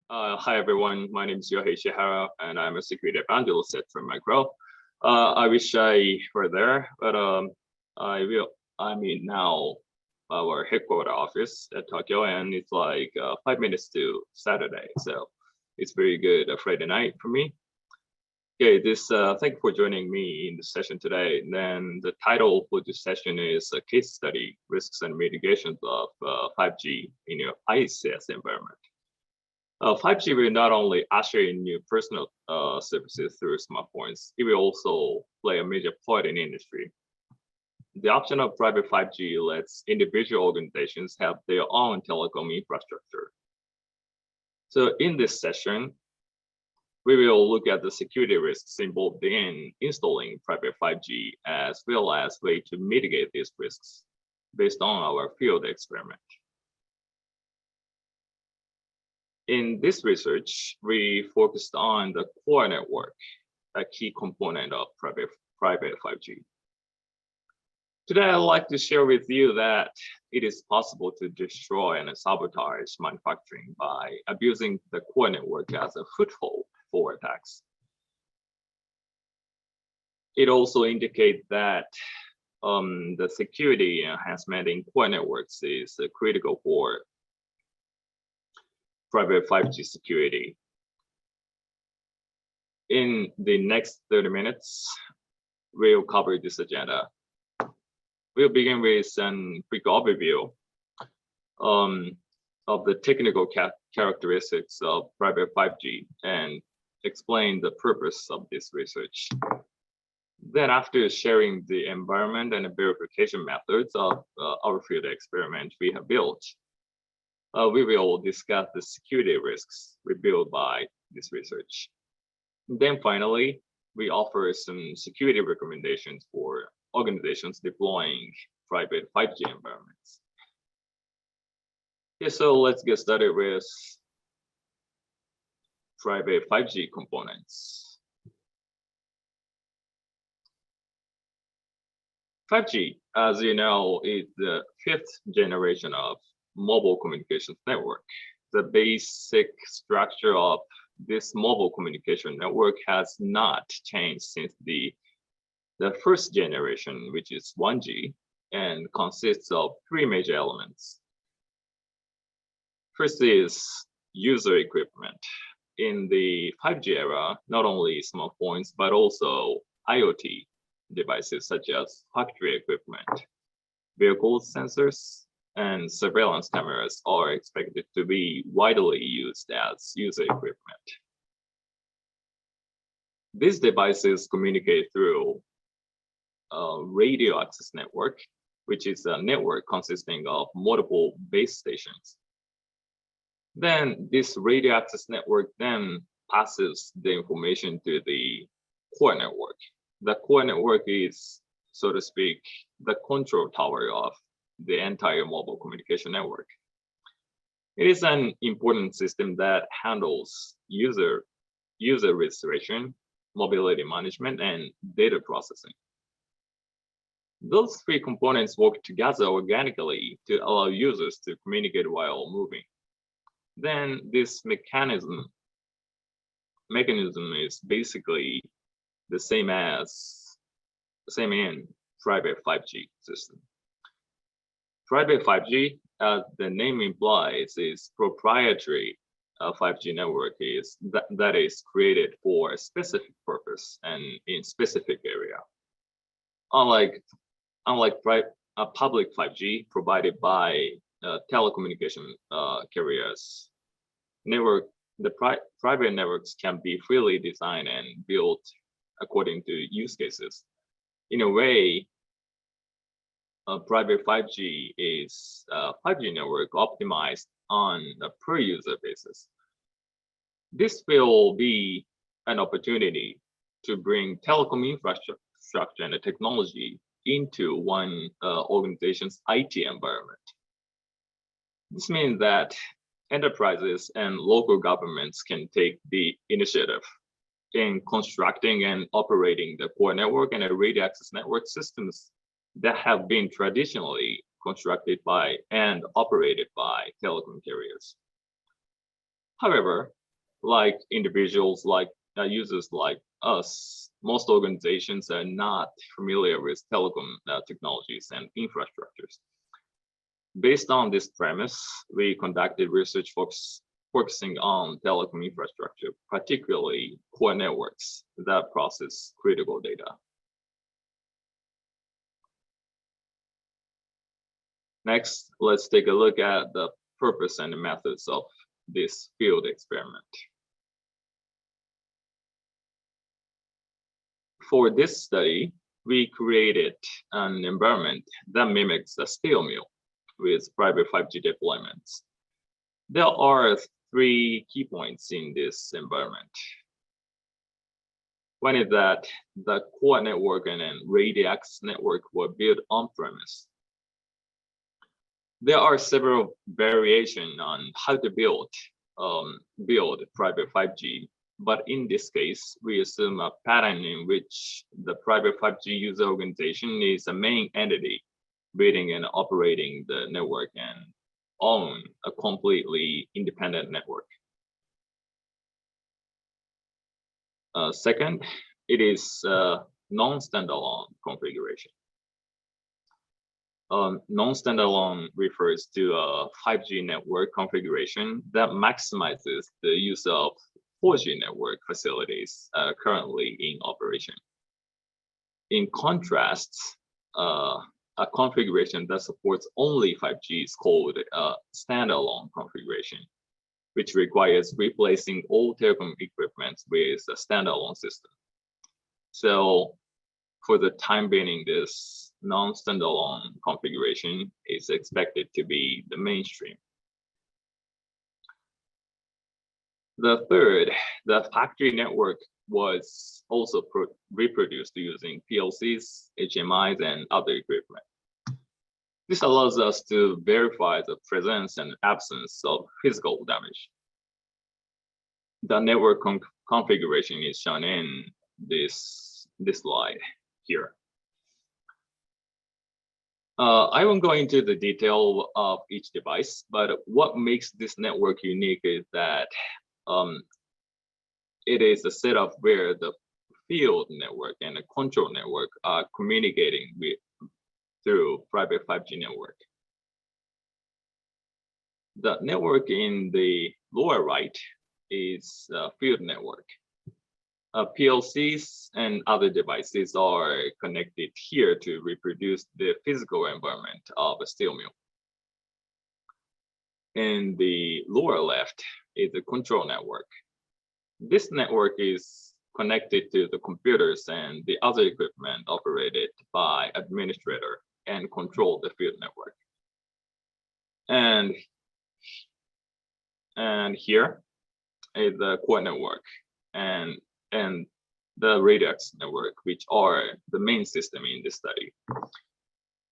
Hi everyone, my name is Yohei Ishihara and I'm a security evangelist at Trend Micro. I wish I were there, but I'm in now our headquarter office at Tokyo, and it's like 5 minutes to Saturday, so it's very good Friday night for me. Okay, thank you for joining me in the session today. Then the title for this session is a case study, risks and mitigations of 5G in your ICS environment. 5G will not only usher in new personal services through smartphones, it will also play a major part in industry. The option of private 5G lets individual organizations have their own telecom infrastructure. So in this session, we will look at the security risks involved in installing private 5G, as well as ways to mitigate these risks based on our field experiment. In this research, we focused on the core network, a key component of private 5G. Today, I'd like to share with you that it is possible to destroy and sabotage manufacturing by abusing the core network as a foothold for attacks. It also indicates that the security enhancement in core networks is critical for private 5G security. In the next 30 minutes, we'll cover this agenda. We'll begin with a quick overview of the technical characteristics of private 5G and explain the purpose of this research. Then, after sharing the environment and verification methods of our field experiment we have built, we will discuss the security risks revealed by this research. Then finally, we offer some security recommendations for organizations deploying private 5G environments. Okay, so let's get started with private 5G components. 5G, as you know, is the 5th generation of mobile communications network. The basic structure of this mobile communication network has not changed since the first generation, which is 1G, and consists of 3 major elements. First is user equipment. In the 5G era, not only smartphones, but also IoT devices such as factory equipment, vehicle sensors, and surveillance cameras are expected to be widely used as user equipment. These devices communicate through a radio access network, which is a network consisting of multiple base stations. Then this radio access network then passes the information to the core network. The core network is, so to speak, the control tower of the entire mobile communication network. It is an important system that handles user registration, mobility management, and data processing. Those 3 components work together organically to allow users to communicate while moving. Then this mechanism is basically the same in private 5G system. Private 5G, as the name implies, is proprietary 5G network that is created for a specific purpose and in specific area. Unlike public 5G provided by telecommunication carriers, private networks can be freely designed and built according to use cases. In a way, private 5G is a 5G network optimized on a per user basis. This will be an opportunity to bring telecom infrastructure and technology into one organization's IT environment. This means that enterprises and local governments can take the initiative in constructing and operating the core network and radio access network systems that have been traditionally constructed by and operated by telecom carriers. However, like individuals, like users like us, most organizations are not familiar with telecom technologies and infrastructures. Based on this premise, we conducted research focusing on telecom infrastructure, particularly core networks that process critical data. Next, let's take a look at the purpose and the methods of this field experiment. For this study, we created an environment that mimics a steel mill with private 5G deployments. There are 3 key points in this environment. One is that the core network and radio access network were built on-premise. There are several variations on how to build private 5G, but in this case, we assume a pattern in which the private 5G user organization is a main entity building and operating the network and own a completely independent network. Second, it is non-standalone configuration. Non-standalone refers to a 5G network configuration that maximizes the use of 4G network facilities currently in operation. In contrast, a configuration that supports only 5G is called a standalone configuration, which requires replacing all telecom equipment with a standalone system. So for the time being, this non-standalone configuration is expected to be the mainstream. The third, the factory network was also reproduced using PLCs, HMIs, and other equipment. This allows us to verify the presence and absence of physical damage. The network configuration is shown in this slide here. I won't go into the detail of each device, but what makes this network unique is that it is a setup where the field network and the control network are communicating through private 5G network. The network in the lower right is a field network. PLCs and other devices are connected here to reproduce the physical environment of a steel mill. In the lower left is the control network. This network is connected to the computers and the other equipment operated by administrator and control the field network. And here is the core network and the radio access network, which are the main system in this study.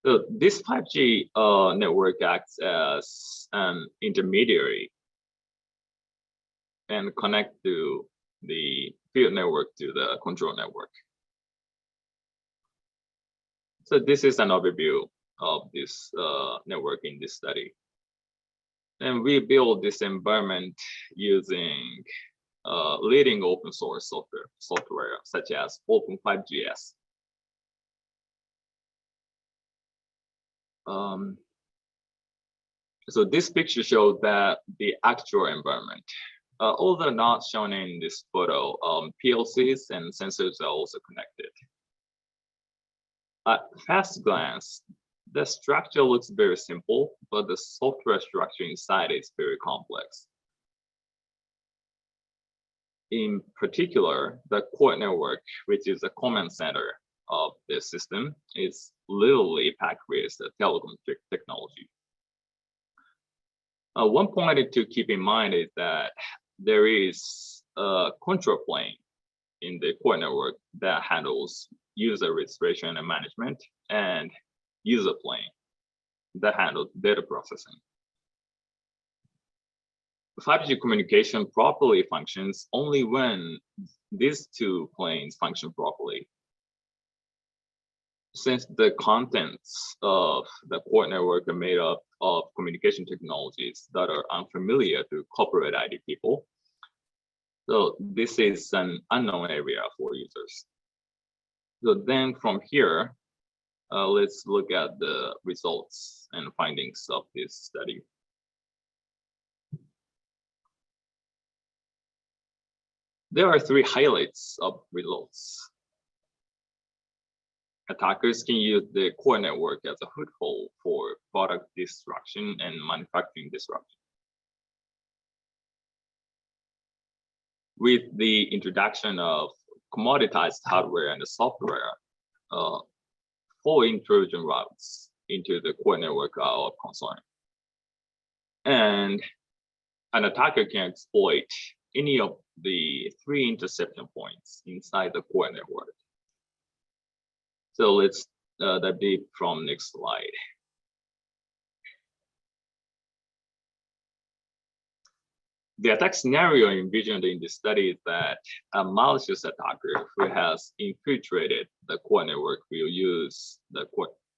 So this 5G network acts as an intermediary and connect to the field network to the control network. So this is an overview of this network in this study. And we build this environment using leading open source software such as Open5GS. So this picture shows that the actual environment. Although not shown in this photo, PLCs and sensors are also connected. At first glance, the structure looks very simple, but the software structure inside is very complex. In particular, the core network, which is the command center of the system, is literally packed with the telecom technology. One point to keep in mind is that there is a control plane in the core network that handles user registration and management, and user plane that handles data processing. 5G communication properly functions only when these two planes function properly. Since the contents of the core network are made up of communication technologies that are unfamiliar to corporate IT people, So this is an unknown area for users. So then from here, let's look at the results and findings of this study. There are 3 highlights of results. Attackers can use the core network as a foothold for product destruction and manufacturing disruption. With the introduction of commoditized hardware and software, full intrusion routes into the core network are of concern. And an attacker can exploit any of the 3 interception points inside the core network. So let's dive deep from next slide. The attack scenario envisioned in this study is that a malicious attacker who has infiltrated the core network will use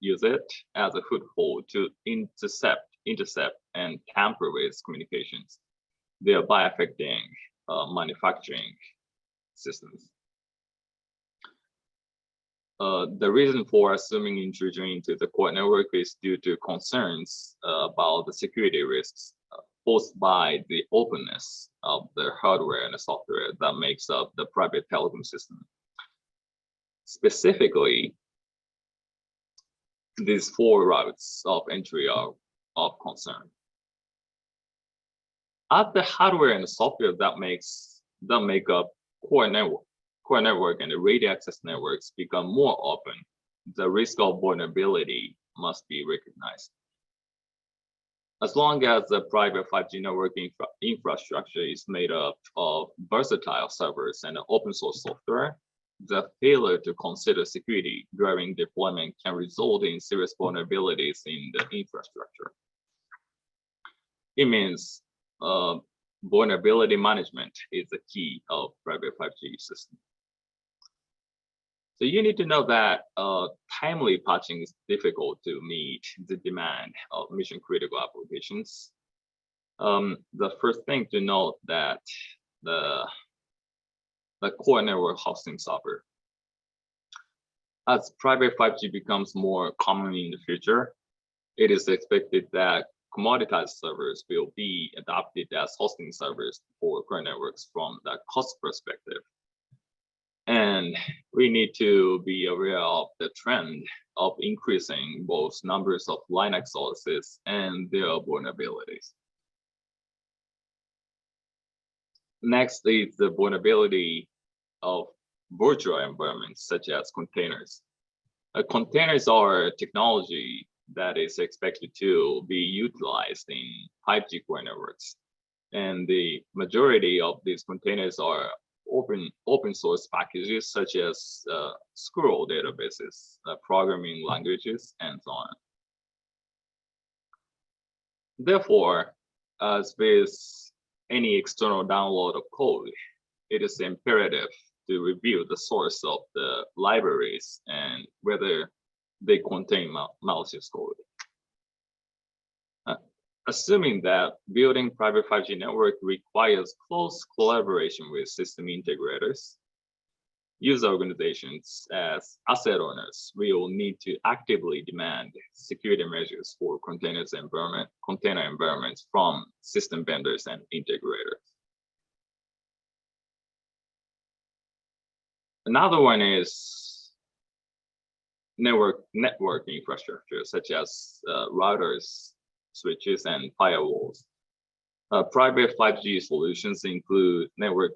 it as a foothold to intercept, and tamper with communications, thereby affecting manufacturing systems. The reason for assuming intrusion into the core network is due to concerns about the security risks posed by the openness of the hardware and the software that makes up the private telecom system. Specifically, these 4 routes of entry are of concern. As the hardware and the software that make up core network and the radio access networks become more open, the risk of vulnerability must be recognized. As long as the private 5G network infrastructure is made up of versatile servers and open source software, the failure to consider security during deployment can result in serious vulnerabilities in the infrastructure. It means vulnerability management is the key of private 5G system. So you need to know that timely patching is difficult to meet the demand of mission critical applications. The first thing to note that the core network hosting software. As private 5G becomes more common in the future, it is expected that commoditized servers will be adopted as hosting servers for core networks from the cost perspective. And we need to be aware of the trend of increasing both numbers of Linux OSs and their vulnerabilities. Next is the vulnerability of virtual environments such as containers. Containers are a technology that is expected to be utilized in 5G core networks. And the majority of these containers are open source packages such as Squirrel databases, programming languages, and so on. Therefore, as with any external download of code, it is imperative to review the source of the libraries and whether they contain malicious code. Assuming that building private 5G network requires close collaboration with system integrators, user organizations as asset owners will need to actively demand security measures for container environments from system vendors and integrators. Another one is network infrastructure, such as routers, switches, and firewalls. Private 5G solutions include network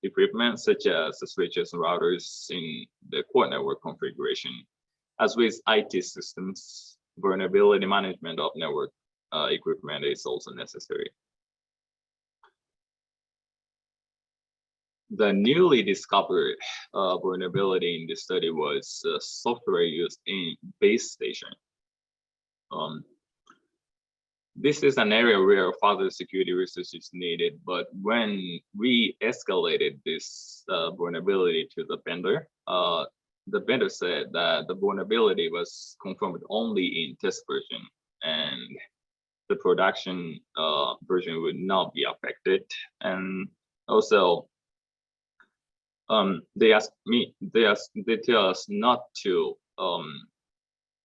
equipment such as the switches and routers in the core network configuration. As with IT systems, vulnerability management of network equipment is also necessary. The newly discovered vulnerability in this study was software used in base station. This is an area where further security research is needed, but when we escalated this vulnerability to the vendor said that the vulnerability was confirmed only in test version and the production version would not be affected. And also They tell us not to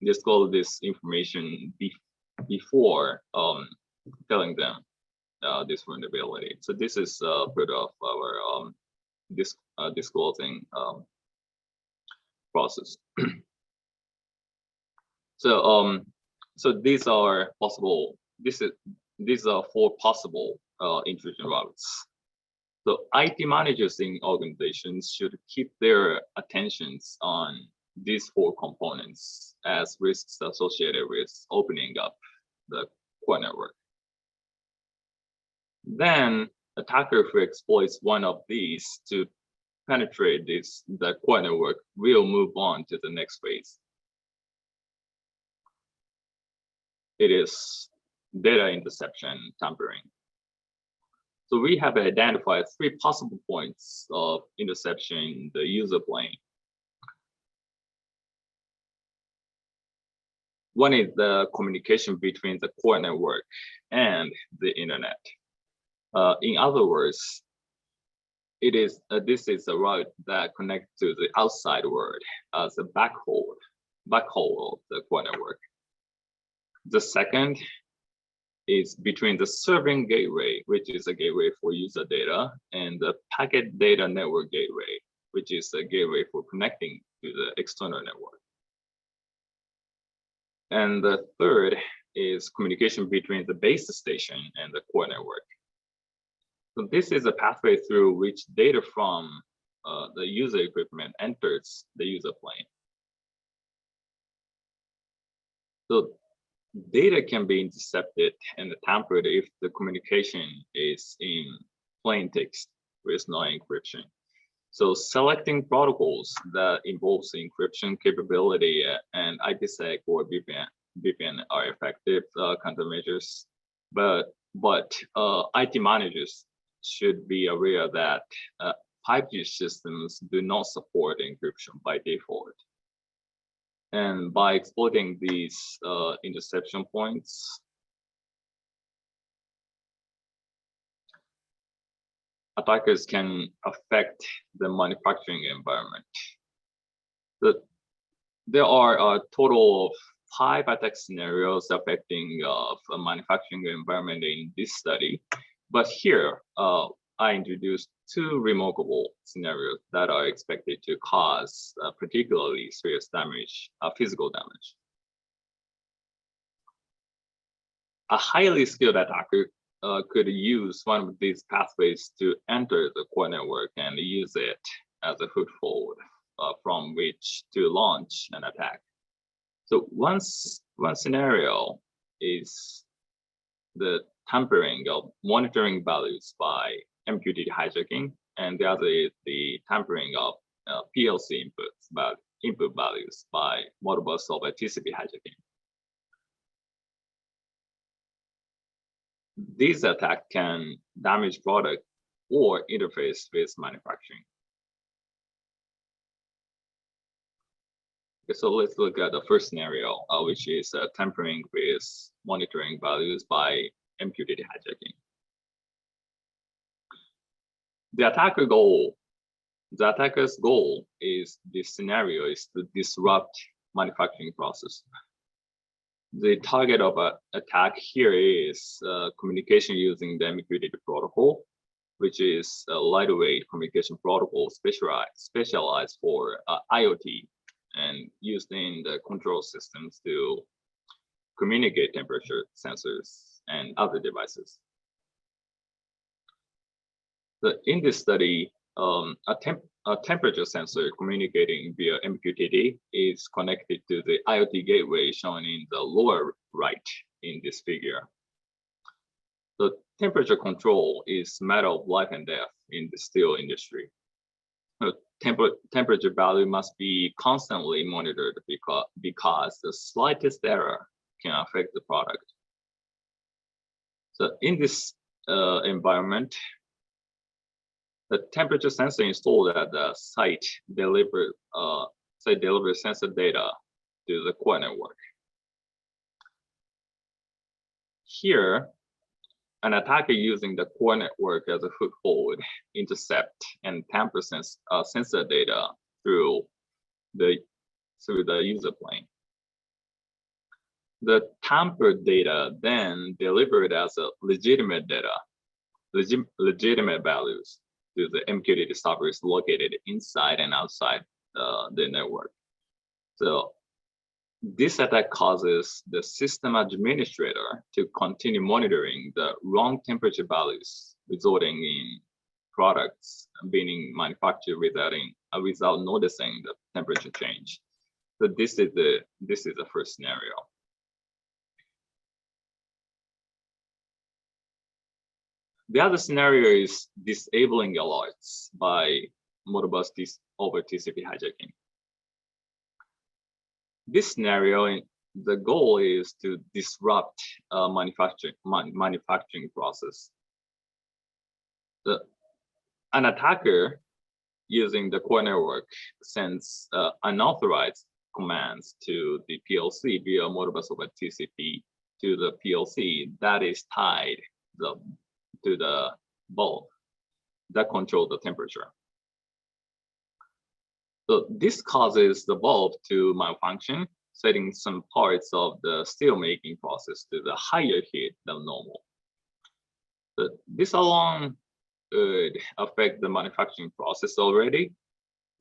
disclose this information before telling them this vulnerability. So this is part of our disclosing process. So these are possible. These are 4 possible intrusion routes. So IT managers in organizations should keep their attentions on these 4 components as risks associated with opening up the core network. Then attacker who exploits one of these to penetrate the core network will move on to the next phase. It is data interception tampering. So we have identified 3 possible points of interception in the user plane. One is the communication between the core network and the internet. In other words, this is a route that connects to the outside world as a backhaul of the core network. The second is between the serving gateway, which is a gateway for user data, and the packet data network gateway, which is a gateway for connecting to the external network. And the third is communication between the base station and the core network. So this is a pathway through which data from the user equipment enters the user plane. So data can be intercepted and tampered if the communication is in plain text with no encryption. So selecting protocols that involves encryption capability and IPsec or VPN are effective countermeasures, but IT managers should be aware that 5G systems do not support encryption by default. And by exploiting these interception points, attackers can affect the manufacturing environment. There are a total of 5 attack scenarios affecting a manufacturing environment in this study. But here, I introduced 2 remarkable scenarios that are expected to cause particularly serious damage, physical damage. A highly skilled attacker could use one of these pathways to enter the core network and use it as a foothold from which to launch an attack. So one scenario is the tampering of monitoring values by MQTT hijacking, and the other is the tampering of PLC input values by Modbus over TCP hijacking. These attacks can damage product or interface with manufacturing. Okay, so let's look at the first scenario, which is tampering with monitoring values by MQTT hijacking. The attacker's goal is this scenario is to disrupt manufacturing process. The target of an attack here is communication using the MQTT protocol, which is a lightweight communication protocol specialized for IoT and used in the control systems to communicate temperature sensors and other devices. In this study, a temperature sensor communicating via MQTT is connected to the IoT gateway shown in the lower right in this figure. The temperature control is a matter of life and death in the steel industry. Temperature value must be constantly monitored because the slightest error can affect the product. So in this environment, the temperature sensor installed at the site delivers sensor data to the core network. Here, an attacker using the core network as a foothold intercept and tamper sensor data through the user plane. The tampered data then delivered as a legitimate values to the MQTT servers located inside and outside the network. So this attack causes the system administrator to continue monitoring the wrong temperature values, resulting in products being manufactured without noticing the temperature change. So this is the first scenario. The other scenario is disabling alerts by Modbus over TCP hijacking. This scenario, the goal is to disrupt manufacturing process. An attacker using the core network sends unauthorized commands to the PLC via Modbus over TCP to the PLC that is tied to the bulb that controls the temperature. So this causes the bulb to malfunction, setting some parts of the steel making process to the higher heat than normal. But this alone could affect the manufacturing process already,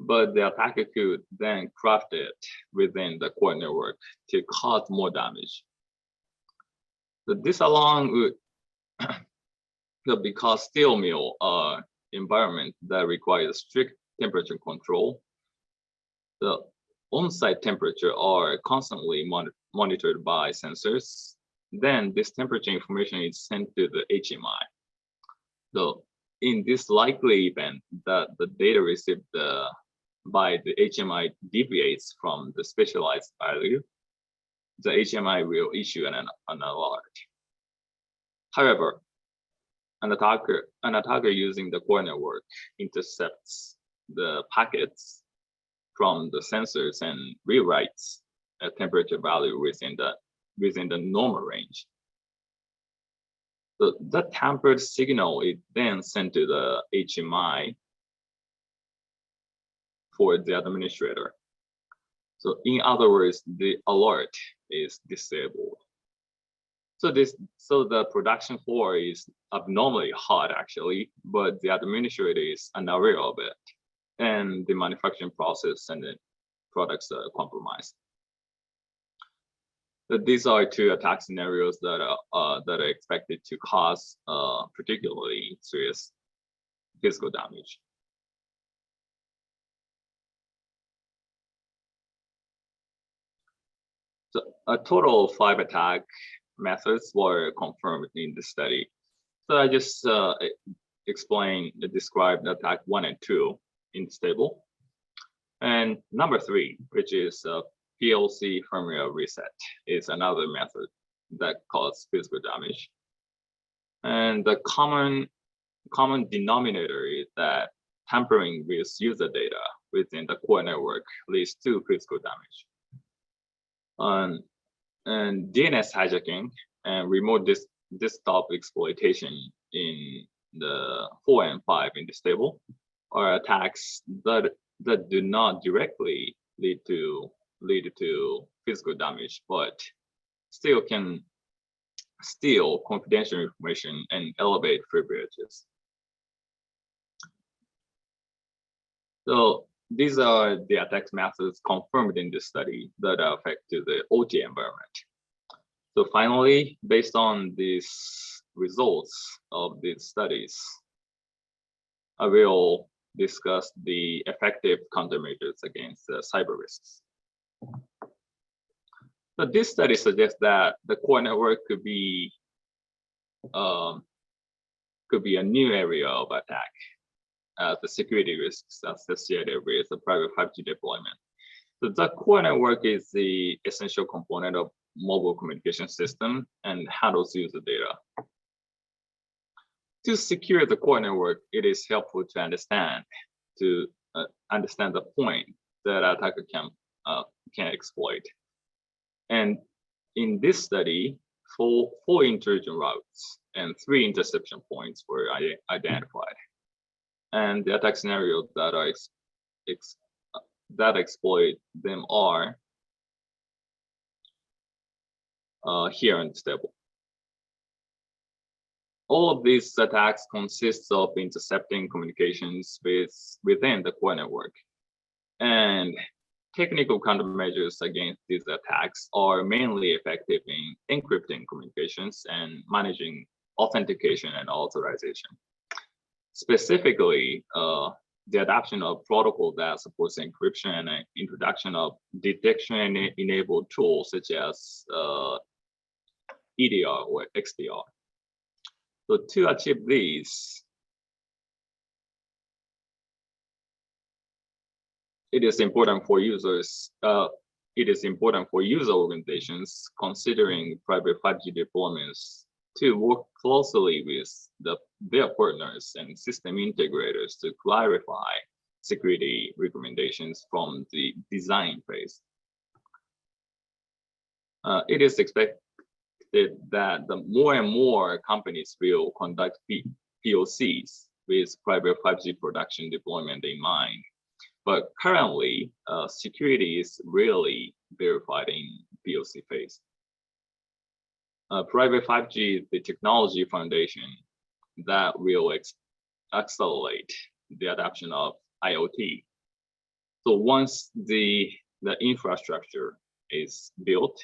but the attacker could then craft it within the core network to cause more damage. So this alone would because steel mill environment that requires strict temperature control, the on-site temperature are constantly monitored by sensors. Then this temperature information is sent to the HMI. So in this likely event that the data received by the HMI deviates from the specialized value, the HMI will issue an alert. However, an attacker using the core network intercepts the packets from the sensors and rewrites a temperature value within the normal range. So the tampered signal is then sent to the HMI for the administrator. So in other words, the alert is disabled. So the production floor is abnormally hot actually, but the administrator is unaware of it, and the manufacturing process and the products are compromised. But these are two attack scenarios that are expected to cause particularly serious physical damage. So a total of 5 attack methods were confirmed in the study. So I just described attack 1 and 2 in this table. And number 3, which is PLC firmware reset, is another method that causes physical damage. And the common denominator is that tampering with user data within the core network leads to physical damage. And DNS hijacking and remote desktop exploitation in the 4 and 5 in this table are attacks that do not directly lead to physical damage, but still can steal confidential information and elevate privileges. So these are the attack methods confirmed in this study that affect the OT environment. So finally, based on these results of these studies, I will discuss the effective countermeasures against cyber risks. So this study suggests that the core network could be a new area of attack. The security risks associated with the private 5G deployment. So the core network is the essential component of mobile communication system and handles user data. To secure the core network, it is helpful to understand the point that attacker can exploit. And in this study, four intrusion routes and 3 interception points were identified. And the attack scenarios that are that exploit them are here in this table. All of these attacks consist of intercepting communications within the core network. And technical countermeasures against these attacks are mainly effective in encrypting communications and managing authentication and authorization. Specifically, the adoption of protocol that supports encryption and introduction of detection-enabled tools such as EDR or XDR. So to achieve these, it is important for users. It is important for user organizations considering private 5G deployments to work closely with their partners and system integrators to clarify security recommendations from the design phase. It is expected that the more and more companies will conduct POCs with private 5G production deployment in mind. But currently, security is rarely verified in POC phase. Private 5G is the technology foundation that will accelerate the adoption of IoT. So once the infrastructure is built,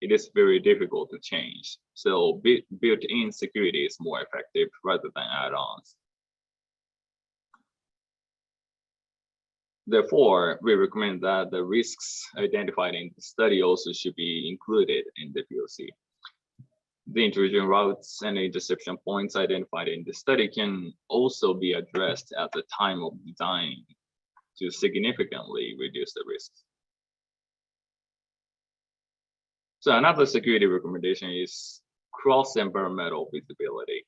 it is very difficult to change. So built-in security is more effective rather than add-ons. Therefore, we recommend that the risks identified in the study also should be included in the POC. The intrusion routes and interception points identified in the study can also be addressed at the time of design to significantly reduce the risks. So another security recommendation is cross-environmental visibility.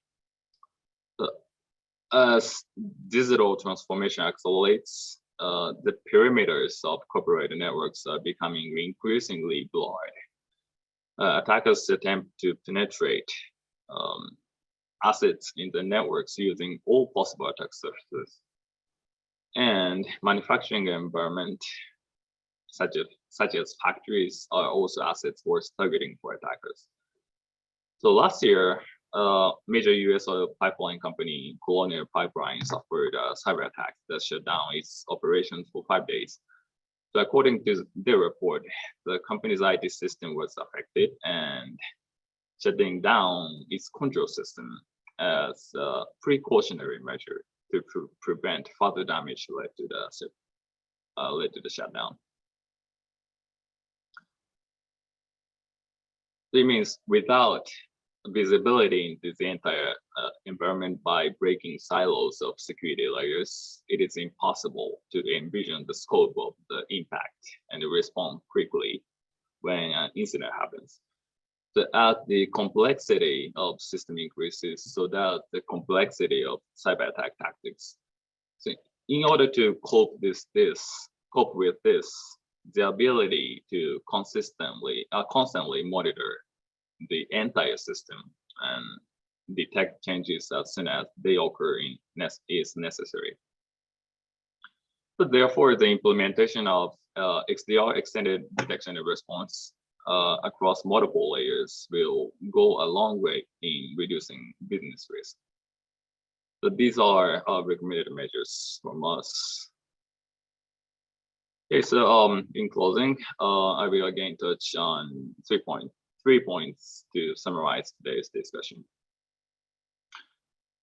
As digital transformation accelerates, the perimeters of corporate networks are becoming increasingly blurred. Attackers attempt to penetrate assets in the networks using all possible attack surfaces. And manufacturing environment, such as factories, are also assets worth targeting for attackers. So last year, major US oil pipeline company Colonial Pipeline suffered a cyber attack that shut down its operations for 5 days. So according to their report, the company's IT system was affected and shutting down its control system as a precautionary measure to prevent further damage led to the shutdown. It means without visibility into the entire environment by breaking silos of security layers, it is impossible to envision the scope of the impact and respond quickly when an incident happens. So as the complexity of system increases, so that the complexity of cyber attack tactics. So in order to cope with this, the ability to constantly monitor the entire system and detect changes as soon as they occur is necessary. But therefore, the implementation of XDR, extended detection and response, across multiple layers will go a long way in reducing business risk. So these are our recommended measures from us. Okay, so in closing, I will again touch on 3 points to summarize today's discussion.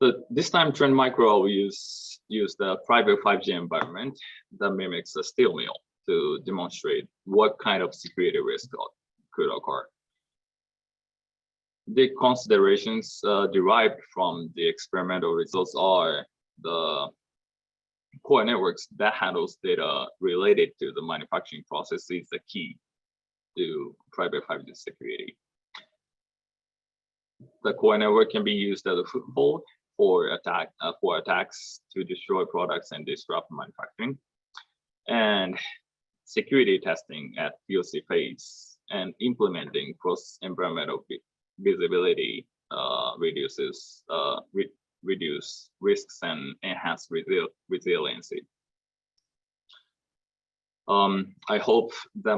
So this time, Trend Micro will use the private 5G environment that mimics a steel mill to demonstrate what kind of security risk could occur. The considerations derived from the experimental results are the core networks that handles data related to the manufacturing process is the key to private 5G security. The core network can be used as a foothold for attacks to destroy products and disrupt manufacturing. And security testing at POC phase and implementing cross-environmental visibility reduce risks and enhance resiliency. I hope that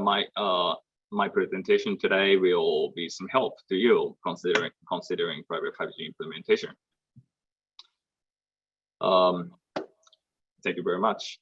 my presentation today will be some help to you considering private 5G implementation. Thank you very much.